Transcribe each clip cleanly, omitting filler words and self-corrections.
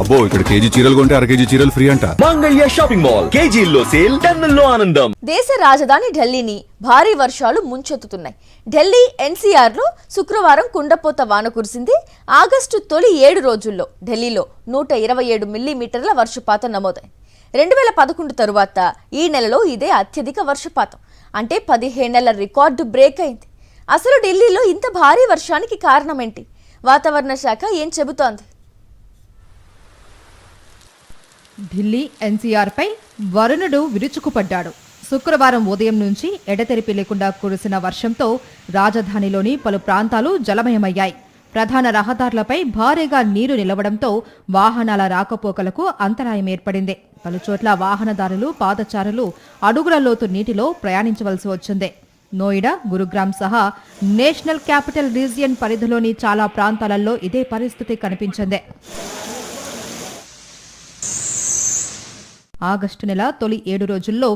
అబ్బో ఇక్కడ కేజీ చీరలు కొంటే అర కేజీ చీరలు ఫ్రీ అంట. మంగళ్య షాపింగ్ మాల్ కేజీల్లో సేల్, టన్నుల్లో ఆనందం. దేశ రాజధాని ఢిల్లీని భారీ వర్షాలు ముంచెత్తుతున్నాయి. ఢిల్లీ ఎన్సీఆర్లో శుక్రవారం కుండపోత వాన కురిసింది. ఆగస్టు తొలి 7 రోజుల్లో ఢిల్లీలో 127 మిల్లీమీటర్ల వర్షపాతం నమోదైంది. 2011 తరువాత ఈ నెలలో ఇదే అత్యధిక వర్షపాతం. అంటే 15 నెలల రికార్డు బ్రేక్ అయింది. అసలు ఢిల్లీలో ఇంత భారీ వర్షానికి కారణమేంటి? వాతావరణ శాఖ ఏం చెబుతోంది? ఢిల్లీ ఎన్సీఆర్పై వరుణుడు విరుచుకుపడ్డాడు. శుక్రవారం ఉదయం నుంచి ఎడతెరిపి లేకుండా కురిసిన వర్షంతో రాజధానిలోని పలు ప్రాంతాలు జలమయమయ్యాయి. ప్రధాన రహదారులపై భారీగా నీరు నిలవడంతో వాహనాల రాకపోకలకు అంతరాయం ఏర్పడింది. పలుచోట్ల వాహనదారులు, పాదచారులు అడుగుల లోతు నీటిలో ప్రయాణించవలసి వచ్చింది. నోయిడా, గురుగ్రామ్ సహా నేషనల్ క్యాపిటల్ రీజియన్ పరిధిలోని చాలా ప్రాంతాలలో ఇదే పరిస్థితి కనిపించింది. ఆగస్టు నెల తొలి 7 రోజుల్లో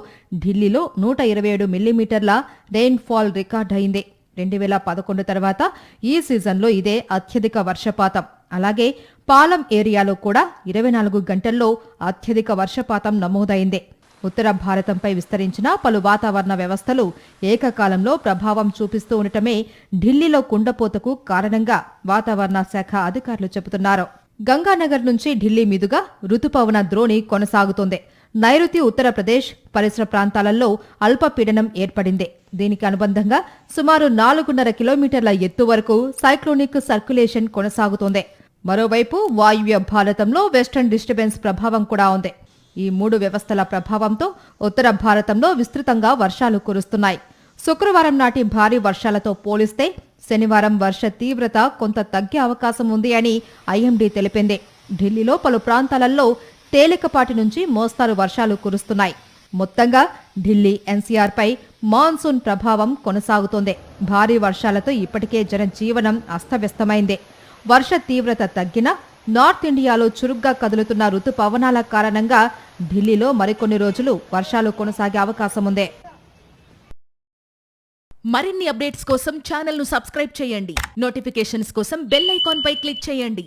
ఢిల్లీలో 127 మిల్లీమీటర్ల రెయిన్ఫాల్ రికార్డ్ అయింది. 2011 తర్వాత ఈ సీజన్లో ఇదే అత్యధిక వర్షపాతం. అలాగే పాలం ఏరియాలో కూడా 24 గంటల్లో అత్యధిక వర్షపాతం నమోదైంది. ఉత్తర భారతంపై విస్తరించిన పలు వాతావరణ వ్యవస్థలు ఏకకాలంలో ప్రభావం చూపిస్తూ ఉండటమే ఢిల్లీలో కుండపోతకు కారణంగా వాతావరణ శాఖ అధికారులు చెబుతున్నారు. గంగానగర్ నుంచి ఢిల్లీ మీదుగా రుతుపవన ద్రోణి కొనసాగుతోంది. నైరుతి ఉత్తరప్రదేశ్ పరిసర ప్రాంతాలలో అల్పపీడనం ఏర్పడింది. దీనికి అనుబంధంగా సుమారు 4.5 కిలోమీటర్ల ఎత్తు వరకు సైక్లోనిక్ సర్క్యులేషన్ కొనసాగుతోంది. మరోవైపు వాయువ్య భారతంలో వెస్టర్న్ డిస్టర్బెన్స్ ప్రభావం కూడా ఉంది. ఈ 3 వ్యవస్థల ప్రభావంతో ఉత్తర భారతంలో విస్తృతంగా వర్షాలు కురుస్తున్నాయి. శుక్రవారం నాటి భారీ వర్షాలతో పోలిస్తే శనివారం వర్ష తీవ్రత కొంత తగ్గే అవకాశం ఉంది అని ఐఎండీ తెలిపింది. ఢిల్లీలో పలు ప్రాంతాలలో తేలికపాటి నుంచి మోస్తారు వర్షాలు కురుస్తున్నాయి. మొత్తంగా ఢిల్లీ ఎన్సీఆర్పై మాన్సూన్ ప్రభావం కొనసాగుతోంది. భారీ వర్షాలతో ఇప్పటికే జనజీవనం అస్తవ్యస్తమైంది. వర్ష తీవ్రత తగ్గినా నార్త్ ఇండియాలో చురుగ్గా కదులుతున్న రుతుపవనాల కారణంగా ఢిల్లీలో మరికొన్ని రోజులు వర్షాలు కొనసాగే అవకాశం ఉంది. మరిన్ని అప్డేట్స్ కోసం ఛానల్ ను సబ్స్క్రైబ్ చేయండి. నోటిఫికేషన్స్ కోసం బెల్ ఐకాన్ పై క్లిక్ చేయండి.